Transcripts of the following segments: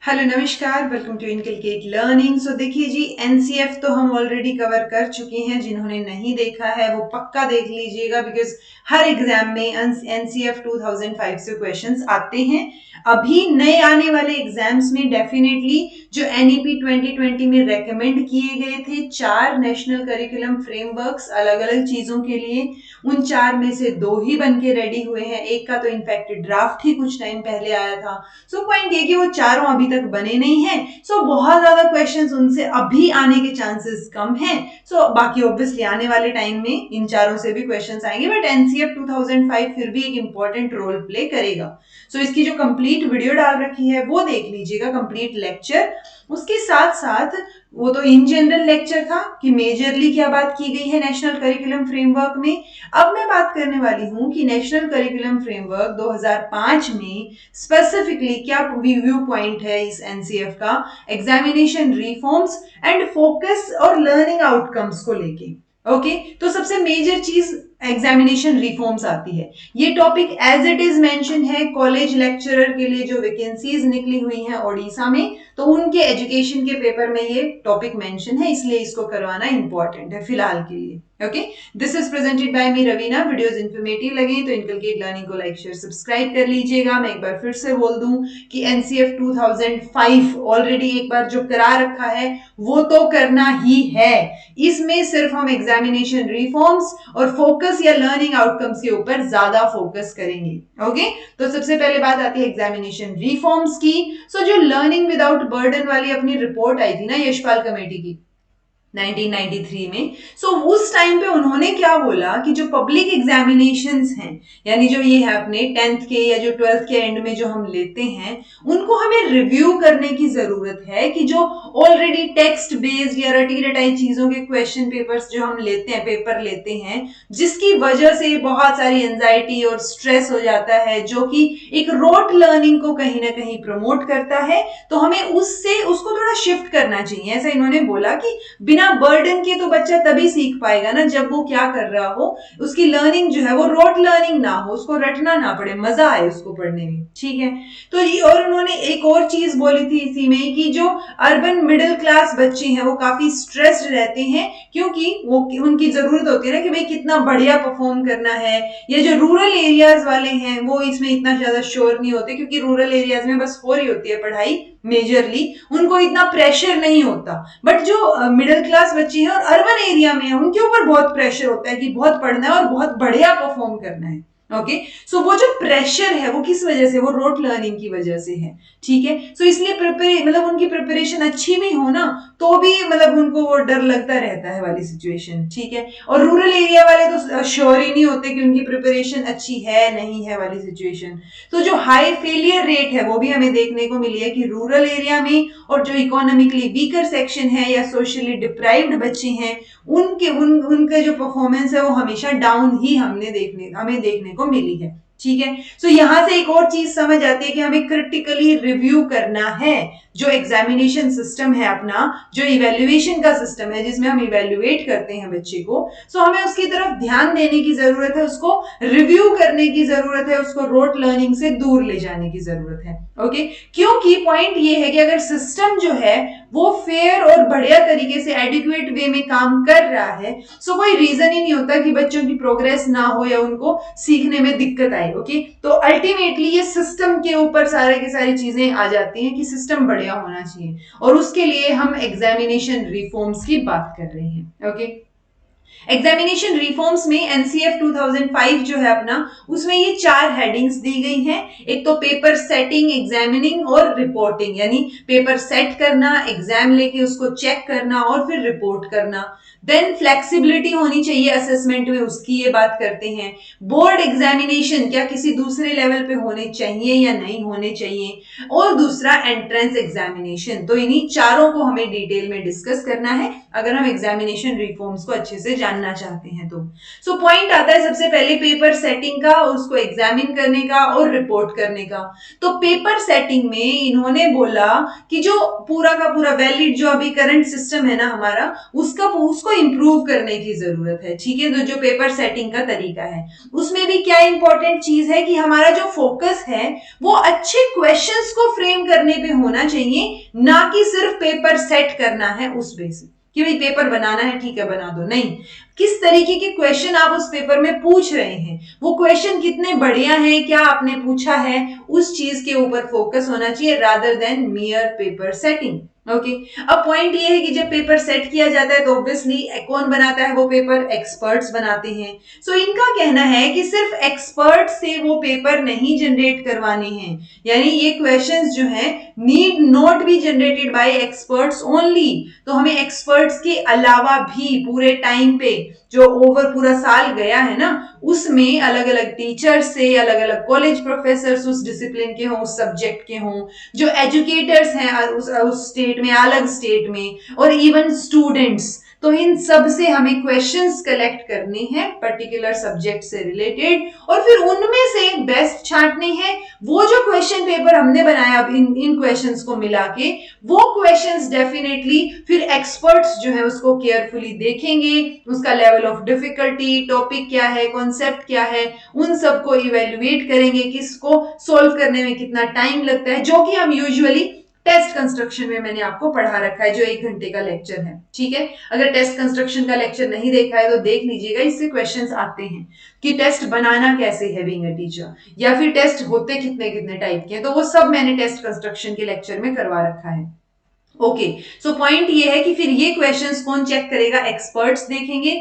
Hello नमस्कार, welcome to inculcate learning. सो देखिए जी, NCF तो हम ऑलरेडी कवर कर चुके हैं। जिन्होंने नहीं देखा है वो पक्का देख लीजिएगा, बिकॉज हर एग्जाम में एनसीएफ 2005 से क्वेश्चंस आते हैं। अभी नए आने वाले एग्जाम्स में डेफिनेटली जो एनईपी 2020 में रेकमेंड किए गए थे 4 नेशनल करिकुलम फ्रेमवर्क्स अलग अलग चीजों के लिए, उन 4 में से 2 ही बन के रेडी हुए हैं। एक का तो इनफैक्ट ड्राफ्ट ही कुछ टाइम पहले आया था। सो पॉइंट ये कि वो चारों अभी तक बने नहीं हैं। सो बहुत ज्यादा क्वेश्चंस उनसे अभी आने के चांसेस कम हैं। सो बाकी ऑब्वियसली आने वाले टाइम में इन चारों से भी क्वेश्चंस आएंगे, बट एनसीएफ 2005 फिर भी एक इंपॉर्टेंट रोल प्ले करेगा। सो इसकी जो कंप्लीट वीडियो डाल रखी है वो देख लीजिएगा, कंप्लीट लेक्चर। उसके साथ साथ वो तो इन जनरल लेक्चर था कि मेजरली क्या बात की गई है नेशनल करिकुलम फ्रेमवर्क में। अब मैं बात करने वाली हूं कि नेशनल करिकुलम फ्रेमवर्क 2005 में स्पेसिफिकली क्या व्यू पॉइंट है इस एनसीएफ का एग्जामिनेशन रिफॉर्म्स एंड फोकस और लर्निंग आउटकम्स को लेके। ओके, तो सबसे मेजर चीज एग्जामिनेशन रिफॉर्म्स आती है। ये topic as it is mention है कॉलेज लेक्चरर के लिए जो वैकेंसीज निकली हुई हैं ओडिशा में, तो उनके एजुकेशन के पेपर में ये टॉपिक मेंशन है, इसलिए इसको करवाना इंपॉर्टेंट है फिलहाल के लिए। Okay, this is presented by me Raveena. Videos informative लगे तो इनकलकेट लर्निंग को लाइक शेयर सब्सक्राइब कर लीजिएगा। मैं एक बार फिर से बोल दूं कि एनसीएफ 2005 ऑलरेडी एक बार जो करा रखा है वो तो करना ही है। इसमें सिर्फ हम एग्जामिनेशन रिफॉर्म्स और फोकस या लर्निंग आउटकम्स के ऊपर ज्यादा फोकस करेंगे। ओके, तो सबसे पहले बात आती है एग्जामिनेशन रिफॉर्म्स की। सो जो लर्निंग विदाउट बर्डन वाली अपनी रिपोर्ट आई थी ना यशपाल कमेटी की 1993 में, सो उस टाइम पे उन्होंने क्या बोला कि जो पब्लिक एग्जामिनेशंस हैं, यानी जो ये है अपने 10th के या जो 12th के एंड में जो हम लेते हैं, उनको हमें रिव्यू करने की जरूरत है कि जो ऑलरेडी टेक्स्ट बेस्ड या रटी रटाई चीजों के क्वेश्चन पेपर्स जो हम लेते हैं, पेपर लेते हैं, जिसकी वजह से बहुत सारी एंजाइटी और स्ट्रेस हो जाता है, जो कि एक रोट लर्निंग को कहीं ना कहीं प्रमोट करता है, तो हमें उससे उसको थोड़ा शिफ्ट करना चाहिए। ऐसा इन्होंने बोला कि बिना बर्डन के तो बच्चा तभी सीख पाएगा ना जब वो क्या कर रहा हो, उसकी लर्निंग जो है वो रोट लर्निंग ना हो, उसको रटना ना पड़े, मजा आए उसको पढ़ने में। ठीक है, तो और उन्होंने एक और चीज बोली थी इसी में कि जो अर्बन मिडिल क्लास बच्चे हैं वो काफी स्ट्रेस्ड रहते हैं, क्योंकि वो उनकी जरूरत होती है ना कि भाई कितना बढ़िया परफॉर्म करना है। या जो रूरल एरियाज वाले हैं वो इसमें इतना ज्यादा श्योर नहीं होते, क्योंकि रूरल एरियाज में बस हो रही होती है पढ़ाई मेजरली, उनको इतना प्रेशर नहीं होता। बट जो मिडिल क्लास बच्चे हैं और अर्बन एरिया में हैं उनके ऊपर बहुत प्रेशर होता है कि बहुत पढ़ना है और बहुत बढ़िया परफॉर्म करना है। ओके, सो वो जो प्रेशर है वो किस वजह से, वो रोट लर्निंग की वजह से है। ठीक है, सो इसलिए मतलब उनकी प्रिपरेशन अच्छी भी हो ना तो भी मतलब उनको वो डर लगता रहता है वाली सिचुएशन। ठीक है, और रूरल एरिया वाले तो श्योर ही नहीं होते कि उनकी प्रिपरेशन अच्छी है नहीं है वाली सिचुएशन। तो जो हाई फेलियर रेट है वो भी हमें देखने को मिली है कि रूरल एरिया में और जो इकोनॉमिकली वीकर सेक्शन है या सोशली डिप्राइव्ड बच्चे हैं उनके जो परफॉर्मेंस है वो हमेशा डाउन ही हमें देखने को मिली है। ठीक है, सो यहां से एक और चीज समझ आती है कि हमें क्रिटिकली रिव्यू करना है जो एग्जामिनेशन सिस्टम है अपना, जो इवेल्युएशन का सिस्टम है जिसमें हम इवेल्युएट करते हैं बच्चे को, सो हमें उसकी तरफ ध्यान देने की जरूरत है, उसको रिव्यू करने की जरूरत है, उसको रोट लर्निंग से दूर ले जाने की जरूरत है। ओके, क्योंकि पॉइंट ये है कि अगर सिस्टम जो है वो फेयर और बढ़िया तरीके से एडिक्वेट वे में काम कर रहा है, सो कोई रीजन ही नहीं होता कि बच्चों की प्रोग्रेस ना हो या उनको सीखने में दिक्कत आए। ओके, तो अल्टीमेटली ये सिस्टम के ऊपर सारे की सारी चीजें आ जाती हैं कि सिस्टम बढ़िया होना चाहिए, और उसके लिए हम एग्जामिनेशन रिफॉर्म्स की बात कर रहे हैं। ओके, एग्जामिनेशन रिफॉर्म्स में एनसीएफ 2005 जो है अपना, उसमें ये 4 हेडिंग्स दी गई हैं। एक तो पेपर सेटिंग, एग्जामिनिंग और रिपोर्टिंग, यानी पेपर सेट करना, एग्जाम लेके उसको चेक करना और फिर रिपोर्ट करना। देन फ्लेक्सिबिलिटी होनी चाहिए असेसमेंट में, उसकी ये बात करते हैं। बोर्ड एग्जामिनेशन क्या किसी दूसरे लेवल पे होने चाहिए या नहीं होने चाहिए, और दूसरा एंट्रेंस एग्जामिनेशन। तो इन्हीं चारों को हमें डिटेल में डिस्कस करना है अगर हम एग्जामिनेशन रिफॉर्म्स को अच्छे से जानना चाहते हैं तो सो पॉइंट आता है सबसे पहले पेपर सेटिंग का, उसको एग्जामिन करने का और रिपोर्ट करने का। तो पेपर सेटिंग में इन्होंने बोला कि जो पूरा का पूरा वैलिड जो अभी करंट सिस्टम है ना हमारा, उसको इंप्रूव करने की जरूरत है। ठीक है, तो जो पेपर सेटिंग का तरीका है उसमें भी क्या इंपॉर्टेंट चीज है कि हमारा जो फोकस है वो अच्छे क्वेश्चंस को फ्रेम करने पे होना चाहिए, ना कि सिर्फ पेपर सेट करना है उस बेसिस कि भाई पेपर बनाना है, ठीक है बना दो। नहीं, किस तरीके के क्वेश्चन आप उस पेपर में पूछ रहे हैं, वो क्वेश्चन कितने बढ़िया हैं, क्या आपने पूछा है, उस चीज के ऊपर फोकस होना चाहिए rather than मियर paper setting. Okay, अब पॉइंट ये है कि जब पेपर सेट किया जाता है तो ऑब्वियसली कौन बनाता है वो पेपर, एक्सपर्ट्स बनाते हैं। सो इनका कहना है कि सिर्फ एक्सपर्ट से वो पेपर नहीं जनरेट करवाने हैं, यानी ये क्वेश्चंस जो है need not be generated by experts only. तो हमें एक्सपर्ट्स के अलावा भी पूरे टाइम पे जो ओवर पूरा साल गया है ना, उसमें अलग अलग टीचर्स से, अलग अलग कॉलेज प्रोफेसर उस डिसिप्लिन के हों, उस सब्जेक्ट के हों, जो एजुकेटर्स हैं उस स्टेट में, अलग स्टेट में, और इवन स्टूडेंट्स, तो इन सब से हमें क्वेश्चंस कलेक्ट करने हैं पर्टिकुलर सब्जेक्ट से रिलेटेड, और फिर उनमें से बेस्ट छांटने हैं। वो जो क्वेश्चन पेपर हमने बनाया अब इन क्वेश्चंस को मिला के, वो क्वेश्चंस डेफिनेटली फिर एक्सपर्ट्स जो है उसको केयरफुली देखेंगे, उसका लेवल ऑफ डिफिकल्टी, टॉपिक क्या है, कॉन्सेप्ट क्या है, उन सबको इवेल्युएट करेंगे, किसको सोल्व करने में कितना टाइम लगता है, जो कि हम यूजुअली टेस्ट कंस्ट्रक्शन में मैंने आपको पढ़ा रखा है, जो 1 घंटे का लेक्चर है। ठीक है, अगर टेस्ट कंस्ट्रक्शन का लेक्चर नहीं देखा है तो देख लीजिएगा, इससे क्वेश्चंस आते हैं कि टेस्ट बनाना कैसे है बीइंग अ टीचर, या फिर टेस्ट होते कितने कितने टाइप के हैं, तो वो सब मैंने टेस्ट कंस्ट्रक्शन के लेक्चर में करवा रखा है। ओके, सो पॉइंट ये है कि फिर ये क्वेश्चंस कौन चेक करेगा, एक्सपर्ट्स देखेंगे,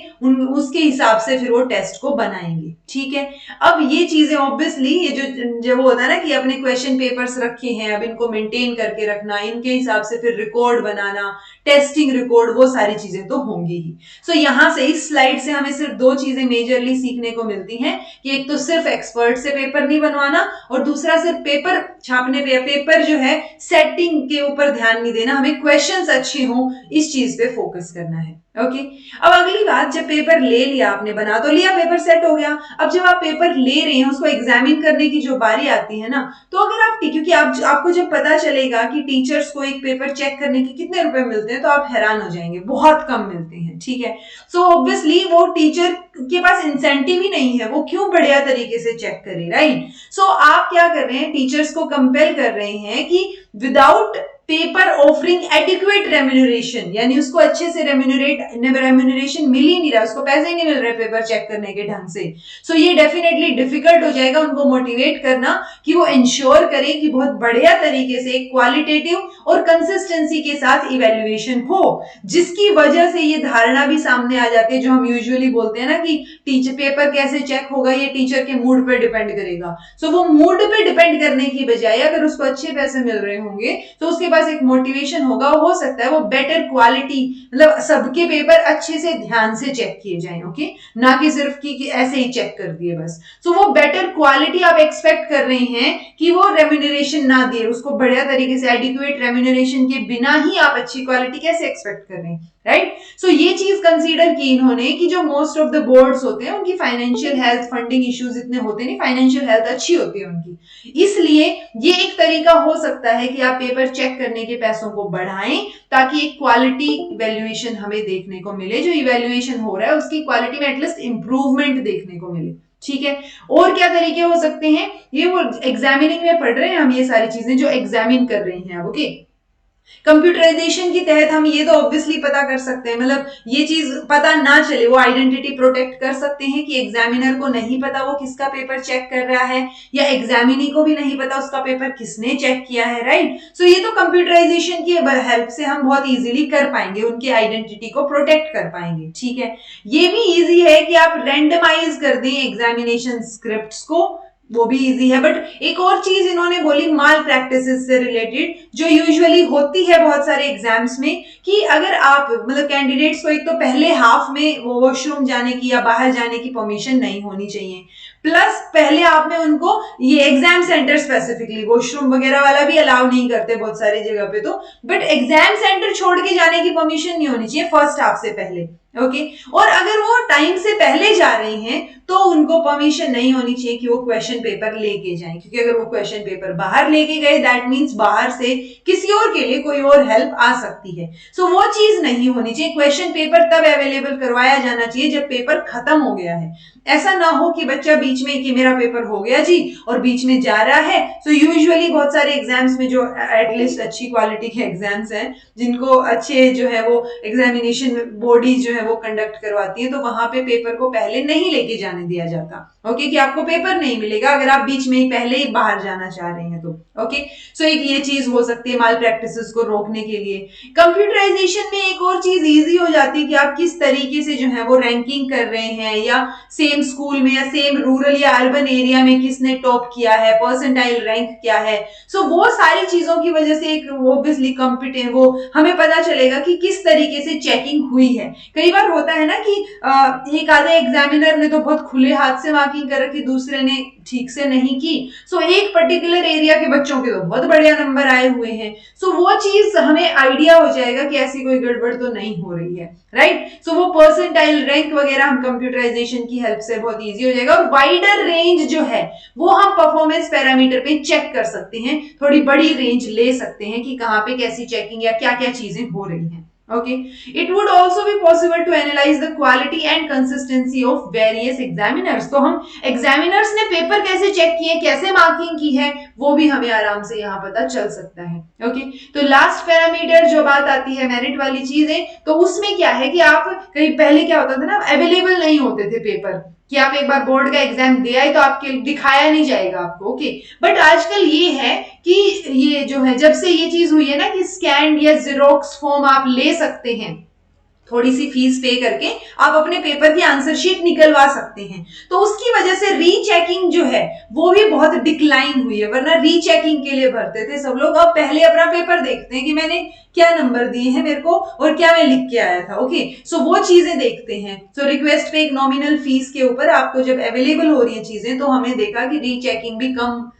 उसके हिसाब से फिर वो टेस्ट को बनाएंगे। ठीक है, अब ये चीजें ऑब्वियसली ये जो वो होता है ना कि अपने क्वेश्चन पेपर्स रखे हैं, अब इनको मेंटेन करके रखना, इनके हिसाब से फिर रिकॉर्ड बनाना, टेस्टिंग रिकॉर्ड, वो सारी चीजें तो होंगी ही। सो यहां से इस स्लाइड से हमें सिर्फ 2 चीजें मेजरली सीखने को मिलती हैं कि एक तो सिर्फ एक्सपर्ट से पेपर नहीं बनवाना, और दूसरा सिर्फ पेपर छापने पे या पेपर जो है सेटिंग के ऊपर ध्यान नहीं देना, हमें क्वेश्चंस अच्छे हों इस चीज पे फोकस करना है। ओके, अब अगली बात, जब पेपर ले लिया आपने, बना तो लिया, पेपर सेट हो गया, अब जब आप पेपर ले रहे हैं उसको एग्जामिन करने की जो बारी आती है ना, तो अगर आप, क्योंकि आपको जब पता चलेगा कि टीचर्स को एक पेपर चेक करने के कितने रुपए मिलते हैं तो आप हैरान हो जाएंगे, बहुत कम मिलते हैं। ठीक है, सो ऑब्वियसली वो टीचर के पास इंसेंटिव ही नहीं है, वो क्यों बढ़िया तरीके से चेक करे, राइट। सो आप क्या कर रहे हैं, टीचर्स को कंपेल कर रहे हैं कि without paper offering adequate remuneration, यानी उसको अच्छे से रेम्यूनरेशन मिल ही नहीं रहा, उसको पैसे ही नहीं मिल रहे पेपर चेक करने के ढंग से। सो ये डेफिनेटली डिफिकल्ट हो जाएगा उनको मोटिवेट करना कि वो इंश्योर करें कि बहुत बढ़िया तरीके से क्वालिटेटिव और कंसिस्टेंसी के साथ इवेल्युएशन हो, जिसकी वजह से ये धारणा भी सामने आ जाती है जो हम यूजुअली बोलते हैं ना कि टीचर पेपर कैसे चेक होगा, ये टीचर के मूड पर डिपेंड करेगा। सो वो मूड पे डिपेंड करने की बजाय अगर उसको अच्छे पैसे मिल रहे होंगे तो उसके पास एक मोटिवेशन होगा, हो सकता है वो बेटर क्वालिटी, मतलब सबके पेपर अच्छे से ध्यान से चेक किए जाएं। ओके, ना कि सिर्फ कि ऐसे ही चेक कर दिए बस। सो वो बेटर क्वालिटी आप एक्सपेक्ट कर रहे हैं कि वो रेम्यूनरेशन ना दिए, उसको बढ़िया तरीके से एडिक्वेट रेम्यूनरेशन के बिना ही आप अच्छी क्वालिटी कैसे एक्सपेक्ट कर रहे हैं, राइट। सो ये चीज कंसीडर की इन्होंने कि जो मोस्ट ऑफ द बोर्ड्स होते हैं उनकी फाइनेंशियल हेल्थ, फंडिंग इश्यूज इतने होते नहीं, फाइनेंशियल हेल्थ अच्छी होती है उनकी, इसलिए ये एक तरीका हो सकता है कि आप पेपर चेक करने के पैसों को बढ़ाएं ताकि एक क्वालिटी इवैल्यूएशन हमें देखने को मिले, जो इवैल्यूएशन हो रहा है उसकी क्वालिटी में एटलीस्ट इंप्रूवमेंट देखने को मिले। ठीक है, और क्या तरीके हो सकते हैं, ये वो एग्जामिनिंग में पढ़ रहे हैं हम, ये सारी चीजें जो एग्जामिन कर रहे हैं अब। ओके, कंप्यूटराइजेशन के तहत हम ये तो ऑब्वियसली पता कर सकते हैं, मतलब ये चीज पता ना चले, वो आइडेंटिटी प्रोटेक्ट कर सकते हैं कि एग्जामिनर को नहीं पता वो किसका पेपर चेक कर रहा है, या एग्जामिनी को भी नहीं पता उसका पेपर किसने चेक किया है, राइट। सो ये तो कंप्यूटराइजेशन की हेल्प से हम बहुत इजीली कर पाएंगे, उनकी आइडेंटिटी को प्रोटेक्ट कर पाएंगे। ठीक है, ये भी इजी है कि आप रैंडमाइज कर दें एग्जामिनेशन स्क्रिप्ट्स को, वो भी इजी है। बट एक और चीज इन्होंने बोली माल प्रैक्टिसेस से रिलेटेड, जो यूजुअली होती है बहुत सारे एग्जाम्स में, कि अगर आप मतलब कैंडिडेट्स को एक तो पहले हाफ में वो वॉशरूम जाने की या बाहर जाने की परमिशन नहीं होनी चाहिए, प्लस पहले आप में उनको ये एग्जाम सेंटर स्पेसिफिकली वॉशरूम वगैरह वाला भी अलाउ नहीं करते बहुत सारी जगह पे, तो बट एग्जाम सेंटर छोड़ के जाने की परमिशन नहीं होनी चाहिए फर्स्ट हाफ से पहले। ओके। और अगर वो टाइम से पहले जा रहे हैं तो उनको परमिशन नहीं होनी चाहिए कि वो क्वेश्चन पेपर लेके जाएं, क्योंकि अगर वो क्वेश्चन पेपर बाहर लेके गए दैट मींस बाहर से किसी और के लिए कोई और हेल्प आ सकती है। सो वो चीज नहीं होनी चाहिए। क्वेश्चन पेपर तब अवेलेबल करवाया जाना चाहिए जब पेपर खत्म हो गया है। ऐसा ना हो कि बच्चा बीच में कि मेरा पेपर हो गया जी और बीच में जा रहा है। सो यूजुअली बहुत सारे एग्जाम्स में जो एटलीस्ट अच्छी क्वालिटी के एग्जाम्स हैं जिनको अच्छे जो है वो एग्जामिनेशन बॉडी जो है वो कंडक्ट करवाती है, तो वहां पे पेपर को पहले नहीं लेके जाने दिया जाता। ओके, कि आपको पेपर नहीं मिलेगा अगर आप बीच में ही पहले ही बाहर जाना चाह रहे हैं तो। ओके, सो एक ये चीज हो सकती है माल प्रैक्टिसेस को रोकने के लिए। कंप्यूटराइजेशन में एक और चीज इजी हो जाती है कि आप किस तरीके से जो है वो रैंकिंग कर रहे हैं, या सेम स्कूल में या सेम रूरल या अर्बन एरिया में किसने टॉप किया है, परसेंटाइल रैंक क्या है। सो वो सारी चीजों की वजह से एक ऑब्वियसली कॉम्पिटेंट वो हमें पता चलेगा कि किस तरीके से चेकिंग हुई है। कई बार होता है ना कि एक आधे एग्जामिनर ने तो बहुत खुले हाथ से मार्किंग कर रखी, दूसरे ने ठीक से नहीं की। सो एक पर्टिकुलर एरिया के बच्चों के तो बहुत बढ़िया नंबर आए हुए हैं। सो वो चीज हमें आइडिया हो जाएगा कि ऐसी कोई गड़बड़ तो नहीं हो रही है, राइट। सो वो परसेंटाइल रैंक वगैरह हम कंप्यूटराइजेशन की हेल्प से बहुत इजी हो जाएगा। और वाइडर रेंज जो है वो हम परफॉर्मेंस पैरामीटर पे चेक कर सकते हैं, थोड़ी बड़ी रेंज ले सकते हैं कि कहां पे कैसी चेकिंग या क्या क्या चीजें हो रही हैं। Okay, it would also be possible to analyze the quality and consistency of various examiners. तो हम एग्जामिनर्स ने पेपर कैसे चेक किए, कैसे मार्किंग की है, वो भी हमें आराम से यहाँ पता चल सकता है। ओके, तो लास्ट पैरामीटर जो बात आती है मेरिट वाली चीजें, तो उसमें क्या है कि आप कहीं पहले क्या होता था ना, अवेलेबल नहीं होते थे पेपर, कि आप एक बार बोर्ड का एग्जाम दे आए तो आपके दिखाया नहीं जाएगा आपको। ओके, बट आजकल ये है कि ये जो है जब से ये चीज हुई है ना कि स्कैन या जेरोक्स फॉर्म आप ले सकते हैं, थोड़ी सी फीस पे करके आप अपने पेपर की आंसर शीट निकलवा सकते हैं। तो उसकी वजह से रीचेकिंग जो है वो भी बहुत डिक्लाइन हुई है, वरना रीचेकिंग के लिए भरते थे सब लोग। अब पहले अपना पेपर देखते हैं कि मैंने क्या नंबर दिए हैं मेरे को और क्या मैं लिख के आया था। ओके, सो वो चीजें देखते हैं। सो रिक्वेस्ट पे एक नॉमिनल फीस के ऊपर आपको जब अवेलेबल हो रही है चीजें, तो हमने देखा कि रीचेकिंग भी कम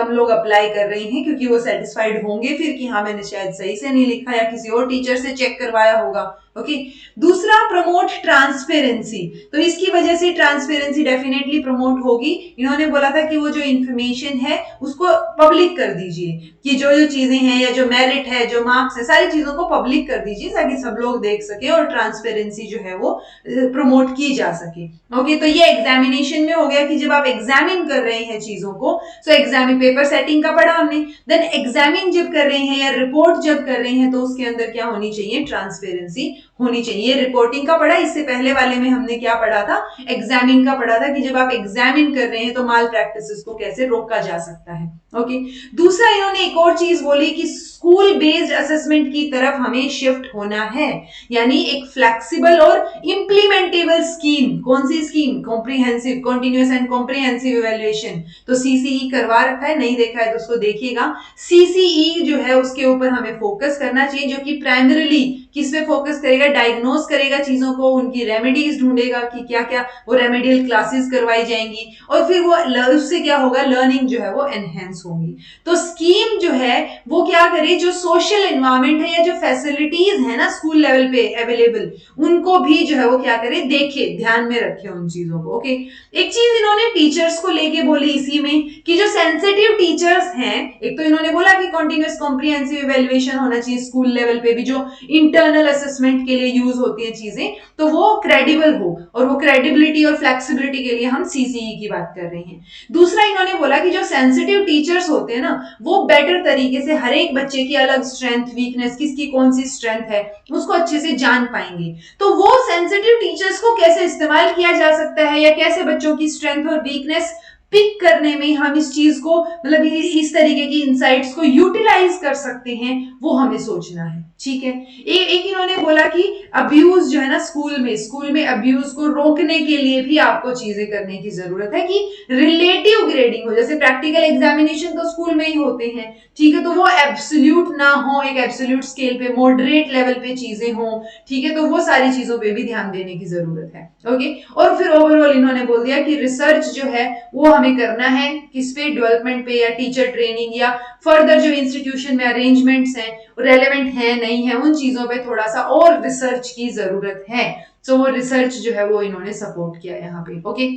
लोग अप्लाई कर रहे हैं, क्योंकि वो सेटिस्फाइड होंगे फिर कि हाँ मैंने शायद सही से नहीं लिखा या किसी और टीचर से चेक करवाया होगा। ओके, दूसरा प्रमोट ट्रांसपेरेंसी। तो इसकी वजह से ट्रांसपेरेंसी डेफिनेटली प्रमोट होगी। इन्होंने बोला था कि वो जो इन्फॉर्मेशन है उसको पब्लिक कर दीजिए, कि जो जो चीजें हैं या जो मेरिट है, जो मार्क्स है, सारी चीजों को पब्लिक कर दीजिए ताकि सब लोग देख सके और ट्रांसपेरेंसी जो है वो प्रमोट की जा सके। ओके, तो ये एग्जामिनेशन में हो गया कि जब आप एग्जामिन कर रहे हैं चीजों को, सो एग्जामिन पेपर सेटिंग का पढ़ा हमने। देन एग्जामिन जब कर रहे हैं या रिपोर्ट जब कर रहे हैं तो उसके अंदर क्या होनी चाहिए, ट्रांसपेरेंसी होनी चाहिए। रिपोर्टिंग का पढ़ा, इससे पहले वाले में हमने क्या पढ़ा था, एग्जामिन का पढ़ा था कि जब आप एग्जामिन कर रहे हैं तो माल प्रैक्टिसेस को कैसे रोका जा सकता है। ओके, दूसरा इन्होंने एक और चीज बोली कि स्कूल बेस्ड असेसमेंट की तरफ हमें शिफ्ट होना है, यानी एक फ्लेक्सिबल और इंप्लीमेंटेबल स्कीम। कौन सी scheme, comprehensive continuous and comprehensive evaluation. तो सीसीई करवा रखा है, नहीं देखा है तो उसको देखिएगा। सीसीई जो है उसके ऊपर हमें फोकस करना चाहिए, जो कि प्राइमरीली किस पे फोकस करेगा, डायग्नोस करेगा चीजों को, उनकी रेमेडीज ढूंढेगा कि क्या क्या वो रेमेडियल क्लासेस करवाई जाएंगी, और फिर वो उससे क्या होगा, लर्निंग जो है वो एनहेंस होगी। तो स्कीम जो है वो क्या करे, जो सोशल एनवायरमेंट है या जो फैसिलिटीज है ना स्कूल लेवल पे अवेलेबल, उनको भी जो है वो क्या करे, देखे, ध्यान में रखे उन चीजों को। ओके, एक चीज इन्होंने टीचर्स को लेके बोली इसी में कि जो सेंसिटिव टीचर्स हैं, एक तो इन्होंने बोला कि कॉन्टिन्यूअस कॉम्प्रिहेंसिव इवैल्यूएशन होना चाहिए स्कूल लेवल पे भी, जो इंटरनल असेसमेंट के लिए यूज होती है चीजें, तो वो क्रेडिबल हो, और वो क्रेडिबिलिटी और फ्लेक्सिबिलिटी के लिए हम सीसीई की बात कर रहे हैं। दूसरा इन्होंने बोला कि जो सेंसिटिव टीचर्स होते हैं ना, वो बेटर तरीके से हर एक बच्चे की अलग स्ट्रेंथ वीकनेस, किसकी कौन सी स्ट्रेंथ है, उसको अच्छे से जान पाएंगे। तो वो सेंसिटिव टीचर्स को कैसे इस्तेमाल किया जा सकता है, या कैसे बच्चों की स्ट्रेंथ और वीकनेस पिक करने में हम इस चीज को, मतलब इस तरीके की इंसाइट्स को यूटिलाइज कर सकते हैं, वो हमें सोचना है। ठीक है, एक इन्होंने बोला कि अब्यूज जो है ना स्कूल में अब्यूज को रोकने के लिए भी आपको चीजें करने की जरूरत है, कि रिलेटिव ग्रेडिंग हो, जैसे प्रैक्टिकल एग्जामिनेशन तो स्कूल में ही होते हैं, ठीक है, तो वो एब्सोल्यूट ना हो, एक एब्सोल्यूट स्केल पे, मॉडरेट लेवल पे चीजें हो, ठीक है, तो वो सारी चीजों पे भी ध्यान देने की जरूरत है। ओके, और फिर ओवरऑल इन्होंने बोल दिया कि रिसर्च जो है वो हमें करना है किस पे, डेवलपमेंट पे, या टीचर ट्रेनिंग, या फर्दर जो इंस्टीट्यूशन में अरेंजमेंट्स हैं रेलेवेंट है नहीं है, उन चीजों पे थोड़ा सा और रिसर्च की जरूरत है। सो वो रिसर्च जो है वो इन्होंने सपोर्ट किया यहाँ पे। Okay,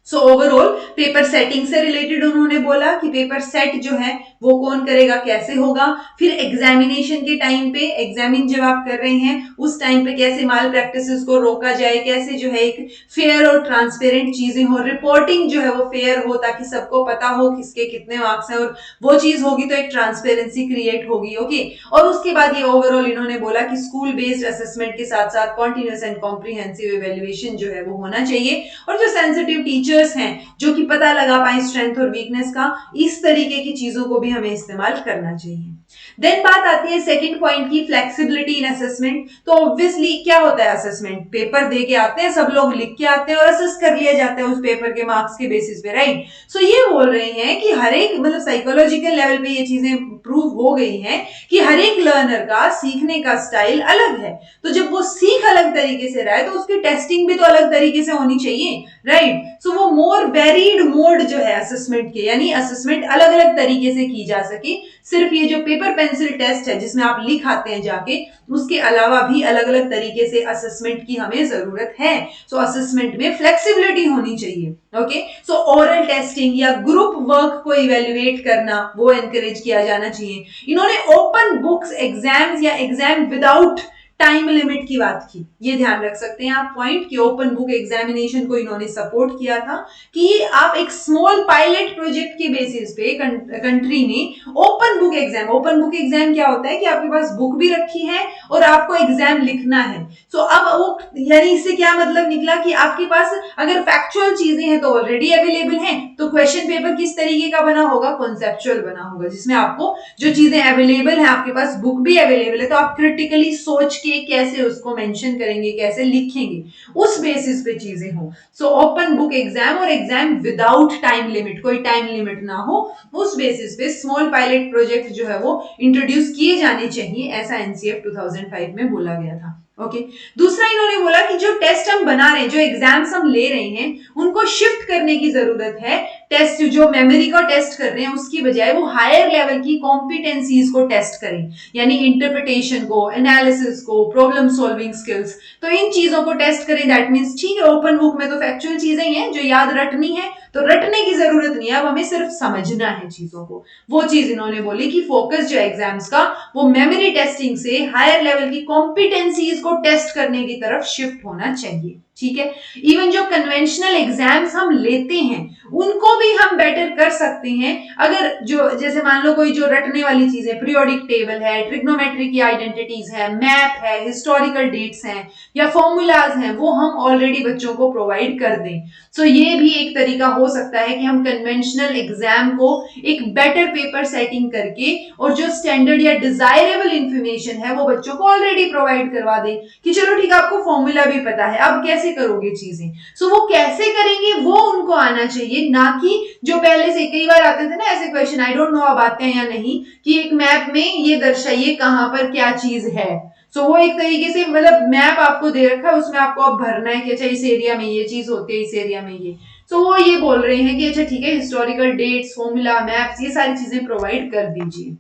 so overall paper setting से रिलेटेड उन्होंने बोला कि पेपर सेट जो है वो कौन करेगा, कैसे होगा, फिर एग्जामिनेशन के टाइम पे एग्जामिन जब आप कर रहे हैं उस टाइम पे कैसे माल प्रैक्टिसेस को रोका जाए, कैसे जो है एक फेयर और ट्रांसपेरेंट चीजें हो, रिपोर्टिंग जो है वो फेयर हो ताकि सबको पता हो किसके कितने मार्क्स हैं, और वो चीज होगी तो एक ट्रांसपेरेंसी क्रिएट होगी। ओके, और उसके बाद ये ओवरऑल इन्होंने बोला कि स्कूल बेस्ड असेसमेंट के साथ साथ कॉन्टिन्यूस एंड कॉम्प्रिहेंसिव इवेल्युएशन जो है वो होना चाहिए, और जो सेंसिटिव टीचर्स हैं जो कि पता लगा पाए स्ट्रेंथ और वीकनेस का, इस तरीके की चीजों को भी हमें इस्तेमाल करना चाहिए। देन बात आती है सेकंड पॉइंट की, फ्लेक्सिबिलिटी इन असेसमेंट। तो ऑब्वियसली क्या होता है असेसमेंट, पेपर दे के आते हैं, सब लोग लिख के आते हैं और असेस कर लिया जाता है उस पेपर के मार्क्स के बेसिस पे, राइट। सो ये बोल रहे हैं कि हर एक मतलब साइकोलॉजिकल लेवल पे ये चीजें प्रूव हो गई हैं कि हर एक लर्नर का सीखने का स्टाइल अलग है, तो जब वो सीख अलग तरीके से रहा है तो उसकी टेस्टिंग भी तो अलग तरीके से होनी चाहिए, राइट। सो वो मोर वेरीड मोड जो है असेसमेंट के, यानी असेसमेंट अलग अलग तरीके से की जा सके, सिर्फ ये जो पेपर पेंसिल टेस्ट है जिसमें आप लिख आते हैं जाके, उसके अलावा भी अलग अलग तरीके से असेसमेंट की हमें जरूरत है। सो असेसमेंट में फ्लेक्सिबिलिटी होनी चाहिए। ओके, सो ओरल टेस्टिंग या ग्रुप वर्क को इवेल्युएट करना वो एनकरेज किया जाना चाहिए। इन्होंने ओपन बुक्स एग्जाम्स या एग्जाम विदाउट टाइम लिमिट की बात की, ये ध्यान रख सकते हैं आप पॉइंट कि ओपन बुक एग्जामिनेशन को इन्होंने सपोर्ट किया था कि आप एक स्मॉल पायलट प्रोजेक्ट के बेसिस पे कंट्री में ओपन बुक एग्जाम क्या होता है कि आपके पास बुक भी रखी है और आपको एग्जाम लिखना है। सो अब वो यानी इससे क्या मतलब निकला कि आपके पास अगर फैक्चुअल चीजें हैं तो ऑलरेडी अवेलेबल हैं, तो क्वेश्चन पेपर किस तरीके का बना होगा, कॉन्सेप्चुअल बना होगा, जिसमें आपको जो चीजें अवेलेबल है, आपके पास बुक भी अवेलेबल है, तो आप क्रिटिकली सोच के कैसे उसको मेंशन करेंगे, कैसे लिखेंगे, उस बेसिस पे चीजें हो। सो ओपन बुक एग्जाम और एग्जाम विदाउट टाइम लिमिट, कोई टाइम लिमिट ना हो, उस बेसिस पे स्मॉल पायलट प्रोजेक्ट जो है वो इंट्रोड्यूस किए जाने चाहिए, ऐसा एनसीएफ 2005 में बोला गया था। ओके, दूसरा इन्होंने बोला कि जो टेस्ट हम बना रहे हैं, जो एग्जाम्स हम ले रहे हैं, उनको शिफ्ट करने की जरूरत है। टेस्ट जो मेमोरी को टेस्ट कर रहे हैं उसकी बजाय वो हायर लेवल की कॉम्पिटेंसीज को टेस्ट करें, यानी इंटरप्रिटेशन को, एनालिसिस को, प्रॉब्लम सॉल्विंग स्किल्स, तो इन चीजों को टेस्ट करें। दैट मींस ठीक है, ओपन बुक में तो फैक्चुअल चीजें ही हैं जो याद रटनी है, तो रटने की जरूरत नहीं है, अब हमें सिर्फ समझना है चीजों को। वो चीज इन्होंने बोली कि फोकस जो एग्जाम्स का वो मेमोरी टेस्टिंग से हायर लेवल की कॉम्पिटेंसीज को टेस्ट करने की तरफ शिफ्ट होना चाहिए। ठीक है, इवन जो कन्वेंशनल एग्जाम्स हम लेते हैं उनको भी हम बेटर कर सकते हैं अगर जो जैसे मान लो कोई जो रटने वाली चीजें, पीरियोडिक टेबल है, ट्रिग्नोमेट्री की आइडेंटिटीज है, मैप है, हिस्टोरिकल डेट्स हैं या फॉर्मूलाज हैं, वो हम ऑलरेडी बच्चों को प्रोवाइड कर दें। सो ये भी एक तरीका हो सकता है कि हम कन्वेंशनल एग्जाम को एक बेटर पेपर सेटिंग करके और जो स्टैंडर्ड या डिजायरेबल इंफॉर्मेशन है वो बच्चों को ऑलरेडी प्रोवाइड करवा दें कि चलो ठीक है, आपको फॉर्मूला भी पता है, अब कैसे करोगे चीजें। सो वो कैसे करेंगे वो उनको आना चाहिए, ना कि जो पहले से कई बार आते थे ना ऐसे क्वेश्चन, आई डोंट नो अब आते हैं या नहीं, कि एक मैप में ये दर्शाइए कहां पर क्या चीज है। सो वो एक तरीके से मतलब मैप आपको दे रखा है, उसमें आपको अब भरना है कि अच्छा इस एरिया में ये चीज होती है, इस एरिया में ये। सो वो ये बोल रहे हैं कि अच्छा ठीक है, हिस्टोरिकल डेट्स, फॉर्मूला, मैप्स, ये सारी चीजें प्रोवाइड कर दीजिए।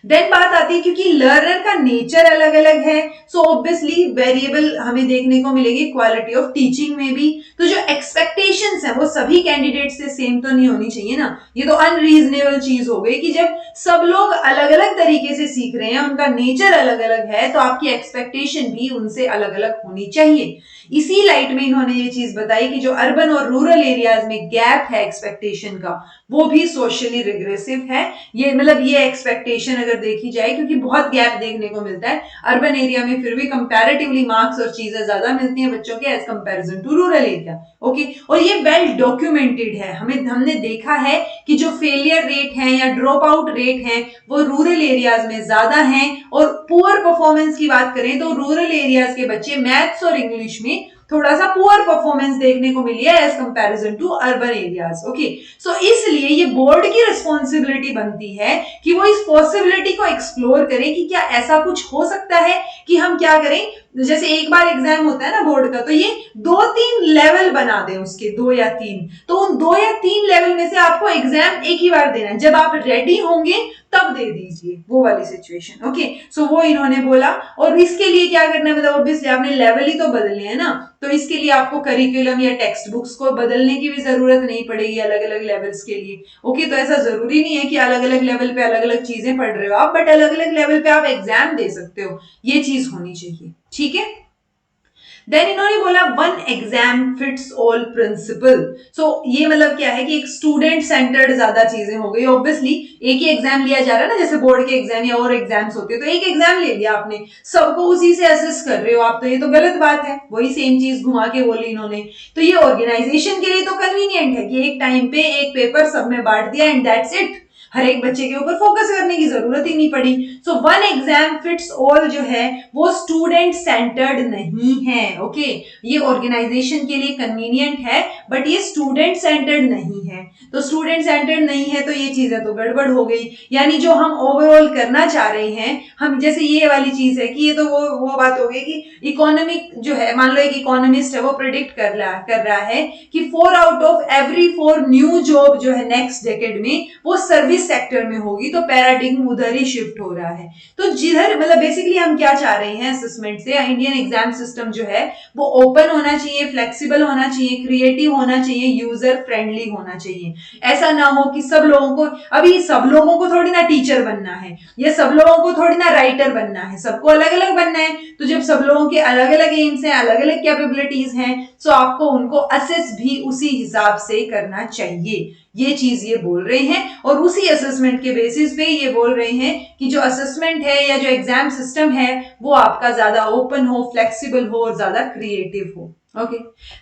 देन बात आती है क्योंकि लर्नर का नेचर अलग अलग है, सो ऑब्वियसली वेरिएबल हमें देखने को मिलेगी क्वालिटी ऑफ टीचिंग में भी। तो जो एक्सपेक्टेशंस है वो सभी कैंडिडेट से सेम तो नहीं होनी चाहिए ना, ये तो अनरीजनेबल चीज हो गई कि जब सब लोग अलग अलग तरीके से सीख रहे हैं, उनका नेचर अलग अलग है, तो आपकी एक्सपेक्टेशन भी उनसे अलग अलग होनी चाहिए। इसी लाइट में इन्होंने ये चीज बताई कि जो अर्बन और रूरल एरियाज में गैप है एक्सपेक्टेशन का, वो भी सोशली रिग्रेसिव है। ये मतलब ये एक्सपेक्टेशन अगर देखी जाए, क्योंकि बहुत गैप देखने को मिलता है अर्बन एरिया में, फिर भी कंपैरेटिवली मार्क्स और चीजें ज्यादा मिलती हैं बच्चों के as comparison to rural area. Okay, और ये वेल डॉक्यूमेंटेड है, हमने देखा है कि जो फेलियर रेट है या ड्रॉप आउट रेट है वो रूरल एरियाज में ज्यादा है, और पुअर परफॉर्मेंस की बात करें तो रूरल एरियाज के बच्चे मैथ्स और इंग्लिश में थोड़ा सा पुअर परफॉर्मेंस देखने को मिली है as comparison to urban areas. Okay, so इसलिए ये बोर्ड की रिस्पॉन्सिबिलिटी बनती है कि वो इस पॉसिबिलिटी को एक्सप्लोर करें कि क्या ऐसा कुछ हो सकता है कि हम क्या करें, जैसे एक बार एग्जाम होता है ना बोर्ड का, तो ये 2-3 लेवल बना दें उसके, 2 या 3, तो उन 2 या 3 लेवल में से आपको एग्जाम एक ही बार देना है। जब आप रेडी होंगे तब दे दीजिए, वो वाली सिचुएशन। ओके, सो वो इन्होंने बोला। और इसके लिए क्या करना है, मतलब ऑब्वियसली आपने लेवल ही तो बदलने हैं ना, तो इसके लिए आपको करिकुलम या टेक्स्ट बुक्स को बदलने की भी जरूरत नहीं पड़ेगी अलग अलग लेवल्स के लिए। ओके, तो ऐसा जरूरी नहीं है कि अलग अलग लेवल पे अलग अलग चीजें पढ़ रहे हो आप, बट अलग अलग लेवल पे आप एग्जाम दे सकते हो, ये चीज होनी चाहिए। ठीक है, देन इन्होंने बोला one exam fits all principle. So ये मतलब क्या है कि एक स्टूडेंट सेंटर्ड ज्यादा चीजें हो गई। ऑब्वियसली एक ही एग्जाम लिया जा रहा है ना, जैसे बोर्ड के एग्जाम या और एग्जाम्स होते हैं, तो एक एग्जाम ले लिया आपने, सबको उसी से असेस कर रहे हो आप, तो ये तो गलत बात है। वही सेम चीज घुमा के बोली इन्होंने। तो ये ऑर्गेनाइजेशन के लिए तो कन्वीनियंट है कि एक टाइम पे एक पेपर सब में बांट दिया एंड दैट्स इट, हर एक बच्चे के ऊपर फोकस करने की जरूरत ही नहीं पड़ी। So one exam fits all जो है वो स्टूडेंट सेंटर्ड नहीं है। ओके, ये ऑर्गेनाइजेशन के लिए कन्वीनियंट है, बट ये स्टूडेंट सेंटर्ड नहीं है। तो स्टूडेंट सेंटर्ड नहीं है तो ये चीजें तो गड़बड़ हो गई। यानी जो हम ओवरऑल करना चाह रहे हैं, हम जैसे ये वाली चीज है कि ये तो वो बात हो गई कि इकोनॉमिक जो है, मान लो एक इकोनॉमिस्ट है, वो प्रिडिक्ट कर रहा है कि 4 out of every 4 new job जो है नेक्स्ट डेकेड में वो सर्विस सेक्टर में होगी, तो पैराडिग्म उधर ही शिफ्ट हो रहा है। तो जिधर मतलब बेसिकली हम क्या चाह रहे हैं असेसमेंट से, इंडियन एग्जाम सिस्टम जो है वो ओपन होना चाहिए, फ्लेक्सिबल होना चाहिए, क्रिएटिव होना चाहिए, यूजर फ्रेंडली होना चाहिए। ऐसा ना हो कि सब लोगों को, अभी सब लोगों को थोड़ी ना टीचर बनना है, या सब लोगों को थोड़ी ना राइटर बनना है, सबको अलग अलग बनना है। तो जब सब लोगों के अलग अलग एम्स हैं, अलग अलग कैपेबिलिटीज हैं, तो आपको उनको असेस भी उसी हिसाब से करना चाहिए। ये चीज ये बोल रहे हैं, और उसी असेसमेंट के बेसिस पे ये बोल रहे हैं कि जो असेसमेंट है या जो एग्जाम सिस्टम है वो आपका ज्यादा ओपन हो, फ्लेक्सिबल हो और ज्यादा क्रिएटिव हो। ओके,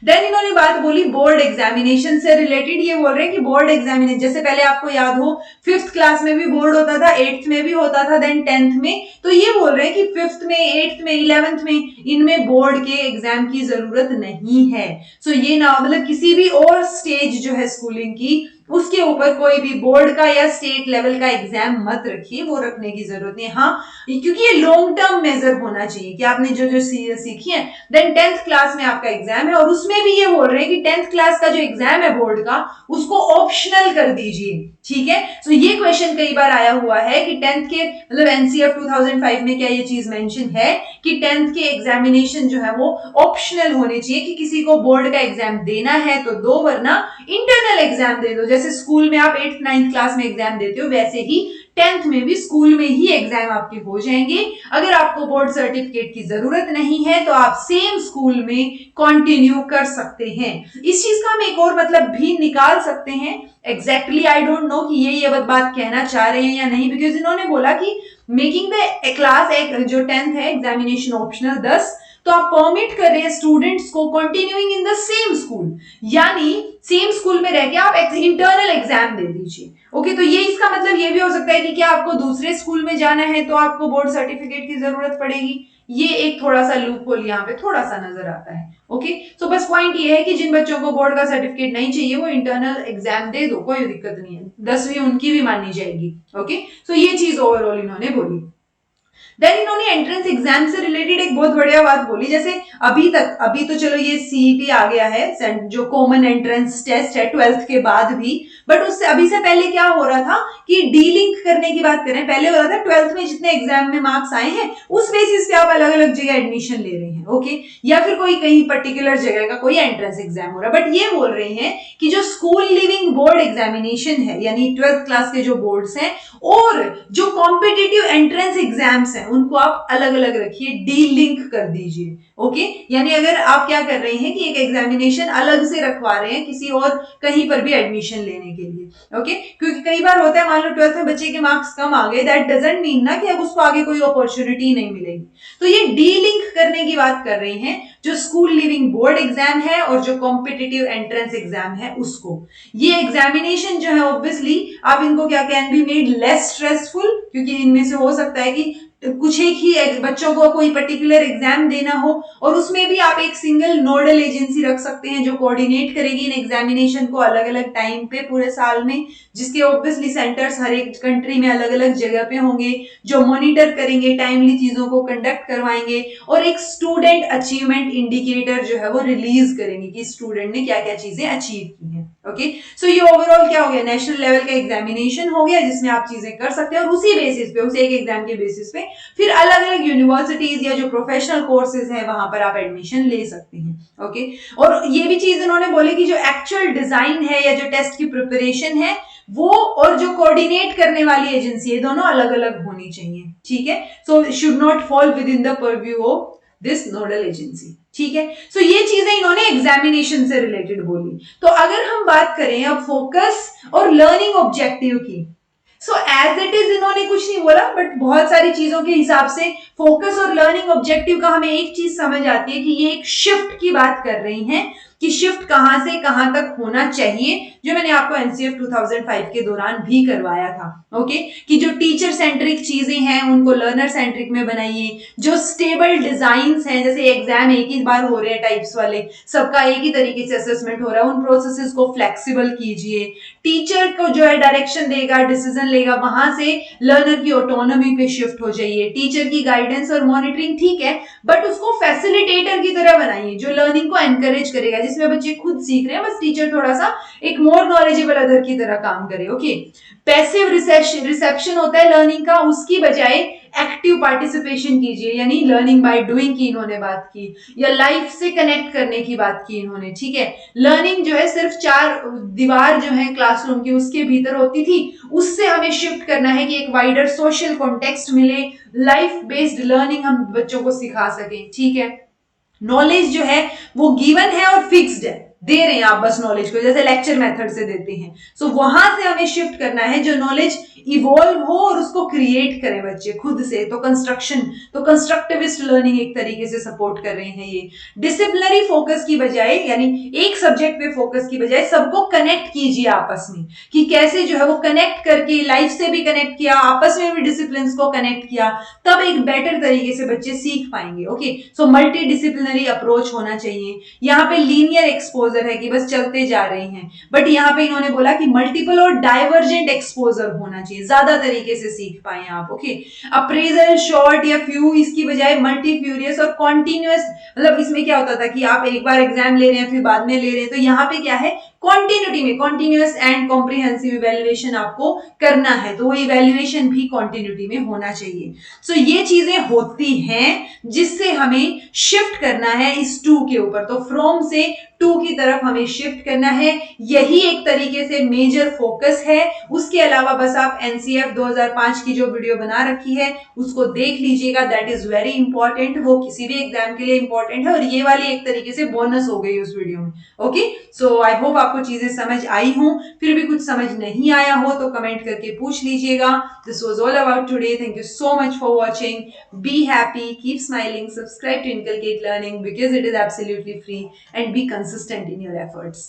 देन इन्होंने बात बोली बोर्ड एग्जामिनेशन से रिलेटेड। ये बोल रहे हैं कि बोर्ड एग्जामिनेशन, जैसे पहले आपको याद हो 5th क्लास में भी बोर्ड होता था, 8th में भी होता था, देन 10th में, तो ये बोल रहे हैं कि 5th में, 8th में, 11th में इनमें बोर्ड के एग्जाम की जरूरत नहीं है। सो ये ना मतलब किसी भी और स्टेज जो है स्कूलिंग की, उसके ऊपर कोई भी बोर्ड का या स्टेट लेवल का एग्जाम मत रखिए, वो रखने की जरूरत नहीं है। हाँ, क्योंकि ये लॉन्ग टर्म मेजर होना चाहिए कि आपने जो जो सीखी है। देन 10th क्लास में आपका एग्जाम है, और उसमें भी ये बोल रहे हैं कि 10th क्लास का जो एग्जाम है बोर्ड का, उसको ऑप्शनल कर दीजिए। ठीक है, तो ये क्वेश्चन कई बार आया हुआ है कि 10th के मतलब एनसीएफ 2005 में क्या ये चीज मेंशन है कि 10th के एग्जामिनेशन जो है वो ऑप्शनल होने चाहिए, कि किसी को बोर्ड का एग्जाम देना है तो दो, वरना इंटरनल एग्जाम दे दो। जैसे स्कूल में आप 8th 9th क्लास में एग्जाम देते हो, वैसे ही 10th में भी स्कूल में ही एग्जाम आपके हो जाएंगे। अगर आपको बोर्ड सर्टिफिकेट की जरूरत नहीं है तो आप सेम स्कूल में कंटिन्यू कर सकते हैं। इस चीज का हम एक और मतलब भी निकाल सकते हैं। एग्जैक्टली आई डोंट नो कि ये बात कहना चाह रहे हैं या नहीं, बिकॉज इन्होंने बोला कि मेकिंग द क्लास जो 10th है एग्जामिनेशन ऑप्शनल 10, तो आप परमिट कर रहे हैं स्टूडेंट्स को continuing in the same school, यानी सेम स्कूल में रह के आप इंटरनल एग्जाम दे दीजिए। ओके, तो ये इसका मतलब ये भी हो सकता है कि क्या आपको दूसरे स्कूल में जाना है तो आपको बोर्ड सर्टिफिकेट की जरूरत पड़ेगी। ये एक थोड़ा सा लूप होल यहाँ पे थोड़ा सा नजर आता है। ओके, सो बस पॉइंट ये है कि जिन बच्चों को बोर्ड का सर्टिफिकेट नहीं चाहिए वो इंटरनल एग्जाम दे दो, कोई दिक्कत नहीं है, 10वीं उनकी भी मानी जाएगी। ओके, सो ये चीज ओवरऑल इन्होंने बोली। देन इन्होंने एंट्रेंस एग्जाम से रिलेटेड एक बहुत बढ़िया बात बोली। जैसे अभी तो चलो ये सीईटी आ गया है, जो कॉमन एंट्रेंस टेस्ट है 12th के बाद भी, बट उससे अभी से पहले क्या हो रहा था कि डीलिंक करने की बात करें, पहले हो रहा था 12th में जितने एग्जाम में मार्क्स आए हैं उस बेसिस पे आप अलग अलग जगह एडमिशन ले रहे हैं। ओके, या फिर कोई कहीं पर्टिकुलर जगह का कोई एंट्रेंस एग्जाम हो रहा है, बट ये बोल रहे हैं कि जो स्कूल लिविंग बोर्ड एग्जामिनेशन है, यानी 12th क्लास के जो बोर्ड्स हैं और जो कॉम्पिटिटिव एंट्रेंस एग्जाम्स हैं, उनको आप अलग अलग रखिए, डी लिंक कर दीजिए। ओके, यानी अगर आप क्या कर रहे हैं कि एक एग्जामिनेशन अलग से रखवा रहे हैं किसी और कहीं पर भी एडमिशन लेने के लिए। ओके, क्योंकि कई बार होता है मान लो 12th में बच्चे के मार्क्स कम आ गए, दैट डजंट मीन ना कि अब उसको आगे कोई अपॉर्चुनिटी नहीं मिलेगी। तो ये डी लिंक करने की बात कर रहे हैं, जो स्कूल लिविंग बोर्ड एग्जाम है और जो कॉम्पिटिटिव एंट्रेंस एग्जाम है उसको। ये एग्जामिनेशन जो है ऑब्वियसली आप इनको क्या can be made less stressful, क्योंकि इनमें से हो सकता है कि कुछ एक ही बच्चों को कोई पर्टिकुलर एग्जाम देना हो, और उसमें भी आप एक सिंगल नोडल एजेंसी रख सकते हैं जो कोऑर्डिनेट करेगी इन एग्जामिनेशन को अलग अलग टाइम पे पूरे साल में, जिसके ऑब्वियसली सेंटर्स हर एक कंट्री में अलग अलग जगह पे होंगे, जो मॉनिटर करेंगे, टाइमली चीजों को कंडक्ट करवाएंगे, और एक स्टूडेंट अचीवमेंट इंडिकेटर जो है वो रिलीज करेंगे कि स्टूडेंट ने क्या क्या चीजें अचीव की हैं। ओके सो ये ओवरऑल क्या हो गया, नेशनल लेवल का एग्जामिनेशन हो गया जिसमें आप चीजें कर सकते हैं और उसी बेसिस पे, उस एक एग्जाम के बेसिस पे फिर अलग अलग यूनिवर्सिटीज या जो प्रोफेशनल कोर्सेज हैं वहां पर आप एडमिशन ले सकते हैं। ओके और ये भी चीज इन्होंने बोली कि जो एक्चुअल डिजाइन है या जो टेस्ट की प्रिपरेशन है वो और जो कोऑर्डिनेट करने वाली एजेंसी है दोनों अलग अलग होनी चाहिए। ठीक है, so should not fall with in the purview of this nodal agency. ठीक है, सो ये चीजें इन्होंने एग्जामिनेशन से रिलेटेड बोली। तो अगर हम बात करें अब फोकस और लर्निंग ऑब्जेक्टिव की, सो एज इट इज इन्होंने कुछ नहीं बोला, बट बहुत सारी चीजों के हिसाब से फोकस और लर्निंग ऑब्जेक्टिव का हमें एक चीज समझ आती है कि ये एक शिफ्ट की बात कर रही हैं कि शिफ्ट कहां से कहां तक होना चाहिए, जो मैंने आपको एनसीएफ 2005 के दौरान भी करवाया था। ओके कि जो टीचर सेंट्रिक चीजें हैं उनको लर्नर सेंट्रिक में बनाइए, जो स्टेबल डिजाइन हैं, जैसे एग्जाम एक ही बार हो रहे हैं टाइप्स वाले, सबका एक ही तरीके से असेसमेंट हो रहा है, उन प्रोसेसेस को फ्लेक्सिबल कीजिए। टीचर को जो है डायरेक्शन देगा, डिसीजन लेगा, वहां से लर्नर की ऑटोनॉमी पे शिफ्ट हो जाइए। टीचर की गाइडेंस और मॉनिटरिंग ठीक है, बट उसको फैसिलिटेटर की तरह बनाइए जो लर्निंग को एनकरेज करेगा, जिसमें बच्चे खुद सीख रहे हैं, बस टीचर थोड़ा सा एक मोर नॉलेजेबल अदर की तरह काम करे। ओके पैसिव रिसेप्शन होता है लर्निंग का, उसकी बजाय एक्टिव पार्टिसिपेशन कीजिए, यानी लर्निंग बाय डूइंग की इन्होंने बात की, या लाइफ से कनेक्ट करने की बात की इन्होंने। ठीक है, लर्निंग जो है सिर्फ चार दीवार जो है क्लासरूम की उसके भीतर होती थी, उससे हमें शिफ्ट करना है कि एक वाइडर सोशल कॉन्टेक्स्ट मिले, लाइफ बेस्ड लर्निंग हम बच्चों को सिखा सकें। ठीक है, नॉलेज जो है वो गिवन है और फिक्स्ड है, दे रहे हैं आप बस नॉलेज को, जैसे लेक्चर मेथड से देते हैं। सो वहां से हमें शिफ्ट करना है जो नॉलेज इवॉल्व हो और उसको क्रिएट करें बच्चे खुद से, तो कंस्ट्रक्शन, तो कंस्ट्रक्टिविस्ट लर्निंग एक तरीके से सपोर्ट कर रहे हैं ये। डिसिप्लिनरी फोकस की बजाय, यानी एक सब्जेक्ट पे फोकस की बजाय सबको कनेक्ट कीजिए आपस में, कि कैसे जो है वो कनेक्ट करके लाइफ से भी कनेक्ट किया, आपस में भी डिसिप्लिन को कनेक्ट किया, तब एक बेटर तरीके से बच्चे सीख पाएंगे। Okay so multi disciplinary approach होना चाहिए। यहाँ पे लीनियर एक्सपोजर है कि बस चलते जा रहे हैं, बट यहाँ पे इन्होंने बोला कि मल्टीपल और डाइवर्जेंट एक्सपोजर होना चाहिए, ज्यादा तरीके से सीख पाए आप। ओके अप्रेजल शॉर्ट या फ्यू इसकी बजाय मल्टी फ्यूरियस और कॉन्टिन्यूअस, मतलब इसमें क्या होता था कि आप एक बार एग्जाम ले रहे हैं फिर बाद में ले रहे हैं, तो यहाँ पे क्या है कॉन्टिन्यूटी में कॉन्टिन्यूअस एंड कॉम्प्रिहेंसिव इवेल्युएशन आपको करना है, तो वो इवेल्युएशन भी कॉन्टिन्यूटी में होना चाहिए। सो ये चीजें होती हैं जिससे हमें शिफ्ट करना है इस टू के ऊपर, तो फ्रॉम से टू की तरफ हमें शिफ्ट करना है, यही एक तरीके से मेजर फोकस है। उसके अलावा बस आप एनसीएफ 2005 की जो वीडियो बना रखी है उसको देख लीजिएगा, दैट इज वेरी इंपॉर्टेंट, वो किसी भी एग्जाम के लिए इंपॉर्टेंट है, और ये वाली एक तरीके से बोनस हो गई उस वीडियो में। ओके सो आई होप आपको चीजें समझ आई हों, फिर भी कुछ समझ नहीं आया हो तो कमेंट करके पूछ लीजिएगा। This was all about today, thank you so much for watching. Be happy, keep smiling, subscribe to Inculcate Learning because it is absolutely free, and be consistent in your efforts.